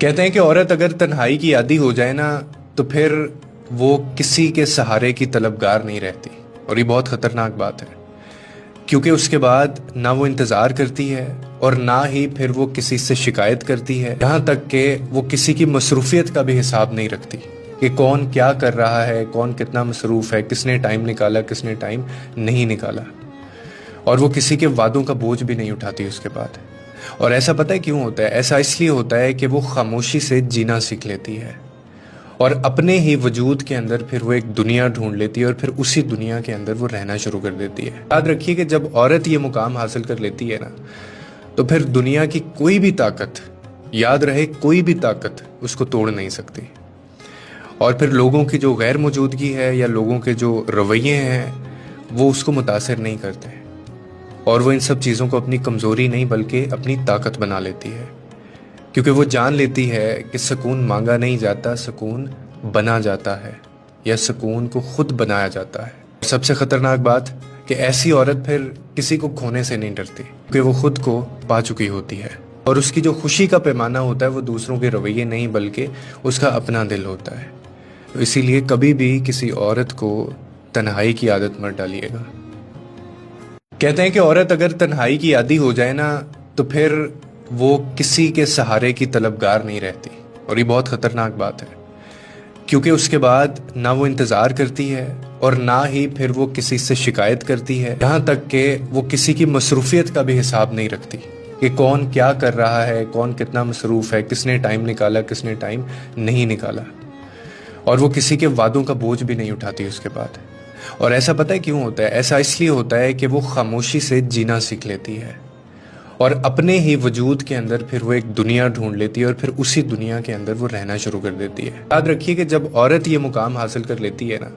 कहते हैं कि औरत अगर तन्हाई की आदी हो जाए ना तो फिर वो किसी के सहारे की तलबगार नहीं रहती। और ये बहुत ख़तरनाक बात है, क्योंकि उसके बाद ना वो इंतज़ार करती है और ना ही फिर वो किसी से शिकायत करती है, यहाँ तक कि वो किसी की मसरूफियत का भी हिसाब नहीं रखती कि कौन क्या कर रहा है, कौन कितना मसरूफ़ है, किसने टाइम निकाला, किसने टाइम नहीं निकाला। और वो किसी के वादों का बोझ भी नहीं उठाती उसके बाद। और ऐसा पता है क्यों होता है? ऐसा इसलिए होता है कि वो खामोशी से जीना सीख लेती है और अपने ही वजूद के अंदर फिर वो एक दुनिया ढूंढ लेती है और फिर उसी दुनिया के अंदर वो रहना शुरू कर देती है। याद रखिए कि जब औरत ये मुकाम हासिल कर लेती है ना, तो फिर दुनिया की कोई भी ताकत, याद रहे कोई भी ताकत उसको तोड़ नहीं सकती। और फिर लोगों की जो गैर मौजूदगी है या लोगों के जो रवैये हैं वो उसको मुतासिर नहीं करते, और वो इन सब चीज़ों को अपनी कमज़ोरी नहीं बल्कि अपनी ताकत बना लेती है, क्योंकि वो जान लेती है कि सुकून मांगा नहीं जाता, सुकून बना जाता है, या सुकून को खुद बनाया जाता है। सबसे ख़तरनाक बात कि ऐसी औरत फिर किसी को खोने से नहीं डरती, क्योंकि वो खुद को पा चुकी होती है और उसकी जो खुशी का पैमाना होता है वो दूसरों के रवैये नहीं बल्कि उसका अपना दिल होता है। तो इसीलिए कभी भी किसी औरत को तन्हाई की आदत मत डालिएगा। कहते हैं कि औरत अगर तन्हाई की आदी हो जाए ना तो फिर वो किसी के सहारे की तलबगार नहीं रहती। और ये बहुत ख़तरनाक बात है, क्योंकि उसके बाद ना वो इंतज़ार करती है और ना ही फिर वो किसी से शिकायत करती है, यहाँ तक कि वो किसी की मसरूफियत का भी हिसाब नहीं रखती कि कौन क्या कर रहा है, कौन कितना मसरूफ़ है, किसने टाइम निकाला, किसने टाइम नहीं निकाला। और वो किसी के वादों का बोझ भी नहीं उठाती उसके बाद। और ऐसा पता है क्यों होता है? ऐसा इसलिए होता है कि वो खामोशी से जीना सीख लेती है और अपने ही वजूद के अंदर फिर वो एक दुनिया ढूंढ लेती है और फिर उसी दुनिया के अंदर वो रहना शुरू कर देती है। याद रखिए कि जब औरत ये मुकाम हासिल कर लेती है ना,